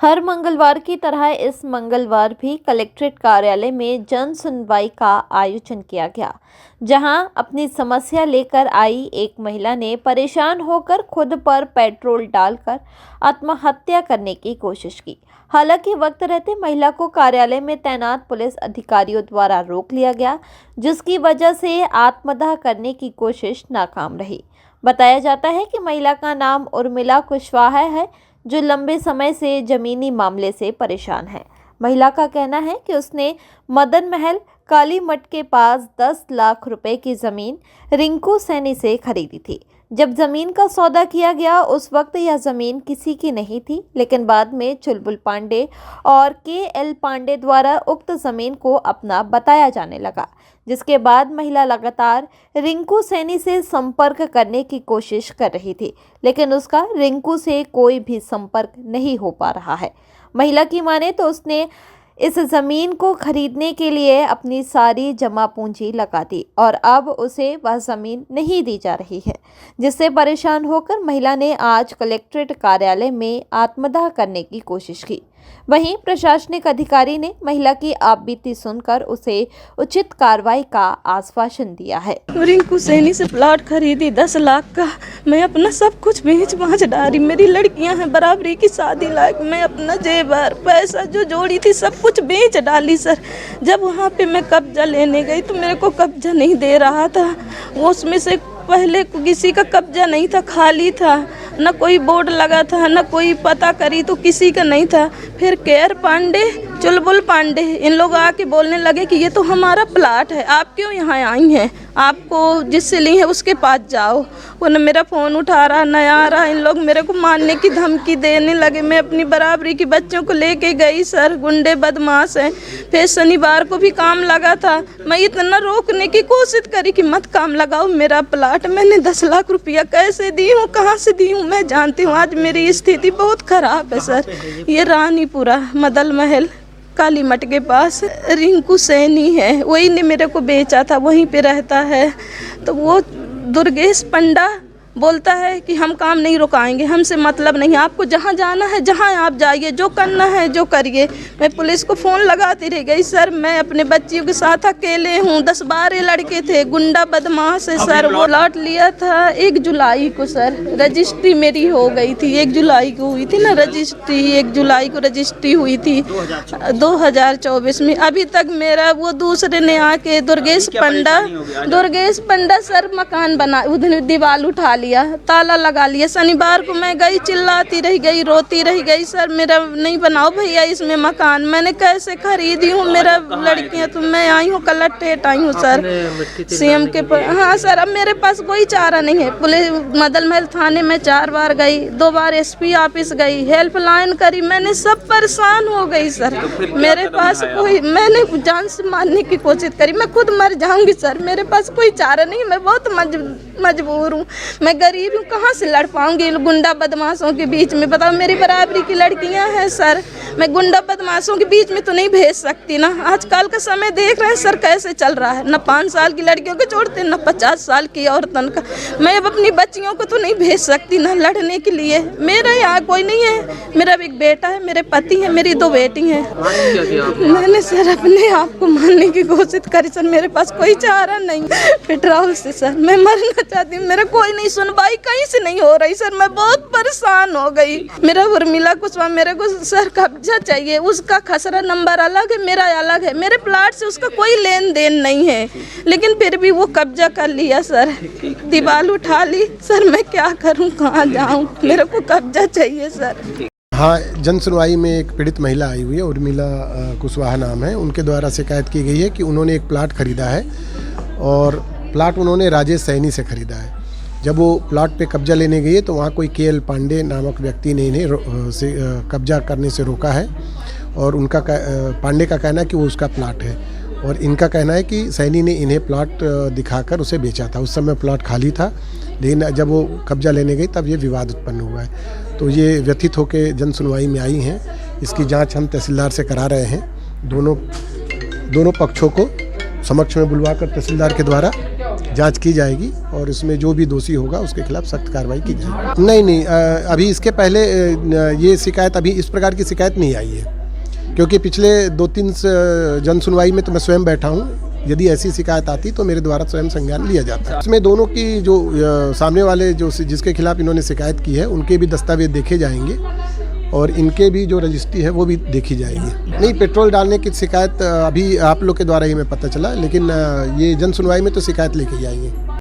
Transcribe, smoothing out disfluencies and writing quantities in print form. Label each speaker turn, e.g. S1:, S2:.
S1: हर मंगलवार की तरह इस मंगलवार भी कलेक्ट्रेट कार्यालय में जन सुनवाई का आयोजन किया गया, जहां अपनी समस्या लेकर आई एक महिला ने परेशान होकर खुद पर पेट्रोल डालकर आत्महत्या करने की कोशिश की। हालांकि वक्त रहते महिला को कार्यालय में तैनात पुलिस अधिकारियों द्वारा रोक लिया गया, जिसकी वजह से आत्मदाह करने की कोशिश नाकाम रही। बताया जाता है कि महिला का नाम उर्मिला कुशवाहा है, जो लंबे समय से जमीनी मामले से परेशान है। महिला का कहना है कि उसने मदन महल काली मठ के पास 10 लाख रुपए की ज़मीन रिंकू सैनी से खरीदी थी। जब ज़मीन का सौदा किया गया उस वक्त यह ज़मीन किसी की नहीं थी, लेकिन बाद में चुलबुल पांडे और KL पांडे द्वारा उक्त ज़मीन को अपना बताया जाने लगा, जिसके बाद महिला लगातार रिंकू सैनी से संपर्क करने की कोशिश कर रही थी, लेकिन उसका रिंकू से कोई भी संपर्क नहीं हो पा रहा है। महिला की माने तो उसने इस ज़मीन को खरीदने के लिए अपनी सारी जमा पूंजी लगा दी और अब उसे वह ज़मीन नहीं दी जा रही है, जिससे परेशान होकर महिला ने आज कलेक्ट्रेट कार्यालय में आत्मदाह करने की कोशिश की। वहीं प्रशासनिक अधिकारी ने महिला की आपबीती सुनकर उसे उचित कार्रवाई का आश्वासन दिया है।
S2: रिंकू सैनी से प्लॉट खरीदी 10 लाख का। मैं अपना सब कुछ बेच डाली। मेरी लड़कियां हैं बराबरी की शादी लायक। मैं अपना जेवर पैसा जो जोड़ी थी सब कुछ बेच डाली सर। जब वहाँ पे मैं कब्जा लेने गई तो मेरे को कब्जा नहीं दे रहा था। वो उसमें से पहले किसी का कब्जा नहीं था, खाली था, न कोई बोर्ड लगा था, न कोई पता करी तो किसी का नहीं था। फिर KL पांडे, चुलबुल पांडे इन लोग आके बोलने लगे कि ये तो हमारा प्लाट है, आप क्यों यहाँ आई हैं, आपको जिससे ली है उसके पास जाओ। वो न मेरा फ़ोन उठा रहा न आ रहा। इन लोग मेरे को मारने की धमकी देने लगे। मैं अपनी बराबरी की बच्चों को लेके गई सर। गुंडे बदमाश हैं। फिर शनिवार को भी काम लगा था। मैं इतना रोकने की कोशिश करी कि मत काम लगाओ मेरा प्लाट। मैंने 10 लाख रुपया कैसे दी हूँ, कहाँ से दी हूँ मैं जानती हूँ। आज मेरी स्थिति बहुत ख़राब है सर। ये रानीपुरा मदन महल काली मठ के पास रिंकू सैनी है, वही ने मेरे को बेचा था, वहीं पे रहता है। तो वो दुर्गेश पंडा बोलता है कि हम काम नहीं रुकाएंगे, हमसे मतलब नहीं, आपको जहाँ जाना है जहाँ आप जाइए, जो करना है जो करिए। मैं पुलिस को फ़ोन लगाती रह गई सर। मैं अपने बच्चियों के साथ अकेले हूँ। 10-12 लड़के थे, गुंडा बदमाश है सर। वो लौट लिया था 1 जुलाई को सर। रजिस्ट्री मेरी हो गई थी, 1 जुलाई को हुई थी ना रजिस्ट्री। 1 जुलाई को रजिस्ट्री हुई थी 2024 में। अभी तक मेरा वो दूसरे ने आके दुर्गेश पंडा सर मकान बना, उधर दीवार उठा लिया, ताला लगा लिया। शनिवार को मैं गई, चिल्लाती रह गई, रोती रह गई सर, मेरा नहीं बनाओ भैया इसमें मकान। मैंने कैसे खरीदी हूँ, मेरा लड़कियाँ तो मैं आई हूँ कलेक्ट्रेट आई हूँ सर CM के पर। हाँ सर, अब मेरे पास कोई चारा नहीं है। पुलिस मदन महल थाने में 4 बार गई, 2 बार SP ऑफिस गई, हेल्पलाइन करी, मैंने सब परेशान हो गई सर। मेरे पास कोई, मैंने जान से मारने की कोशिश करी, मैं खुद मर जाऊंगी सर। मेरे पास कोई चारा नहीं, मैं बहुत मजबूर हूँ। मैं गरीब हूँ, कहाँ से लड़ पाऊंगी गुंडा बदमाशों के बीच में। बताओ, मेरी बराबरी की लड़कियाँ हैं सर, मैं गुंडा बदमाशों के बीच में तो नहीं भेज सकती ना। आजकल का समय देख रहे हैं सर कैसे चल रहा है, न 5 साल की लड़कियों को छोड़ते न 50 साल की औरतन का। मैं अब अपनी बच्चियों को तो नहीं भेज सकती ना लड़ने के लिए। मेरा यहाँ कोई नहीं है, मेरा एक बेटा है, मेरे पति है, मेरी 2 बेटी हैं। मैंने सर अपने आप को मारने की कोशिश करी सर, मेरे पास कोई चारा नहीं। पेट्रोल से सर मैं मरना चाहती हूँ, मेरा कोई नहीं, सुनवाई कहीं से नहीं हो रही सर। मैं बहुत परेशान हो गई। मेरा उर्मिला कुशवाहा, मेरे को सर कब्जा चाहिए। उसका खसरा नंबर अलग है, मेरा अलग है। मेरे प्लाट से उसका कोई लेन देन नहीं है, लेकिन फिर भी वो कब्जा कर लिया सर, दीवार उठा ली सर। मैं क्या करूं, कहाँ जाऊं, मेरे को कब्जा चाहिए सर।
S3: हाँ, जन सुनवाई में एक पीड़ित महिला आई हुई है, उर्मिला कुशवाहा नाम है। उनके द्वारा शिकायत की गई है कि उन्होंने एक प्लाट खरीदा है और प्लाट उन्होंने राजेश सैनी से खरीदा है। जब वो प्लाट पे कब्जा लेने गई तो वहाँ कोई KL पांडे नामक व्यक्ति ने इन्हें कब्जा करने से रोका है और उनका पांडे का कहना है कि वो उसका प्लाट है और इनका कहना है कि सैनी ने इन्हें प्लाट दिखाकर उसे बेचा था। उस समय प्लाट खाली था, लेकिन जब वो कब्जा लेने गई तब ये विवाद उत्पन्न हुआ है। तो ये व्यथित होकर जन सुनवाई में आई हैं। इसकी जांच हम तहसीलदार से करा रहे हैं। दोनों पक्षों को समक्ष में बुलवाकर तहसीलदार के द्वारा जांच की जाएगी और इसमें जो भी दोषी होगा उसके खिलाफ सख्त कार्रवाई की जाएगी। नहीं, अभी इसके पहले ये शिकायत, अभी इस प्रकार की शिकायत नहीं आई है, क्योंकि पिछले 2-3 जन सुनवाई में तो मैं स्वयं बैठा हूँ। यदि ऐसी शिकायत आती तो मेरे द्वारा स्वयं संज्ञान लिया जाता है। इसमें दोनों की जो सामने वाले जो जिसके खिलाफ इन्होंने शिकायत की है उनके भी दस्तावेज देखे जाएंगे और इनके भी जो रजिस्ट्री है वो भी देखी जाएगी। नहीं, पेट्रोल डालने की शिकायत अभी आप लोग के द्वारा ही हमें पता चला, लेकिन ये जन सुनवाई में तो शिकायत लेके ही आएंगे।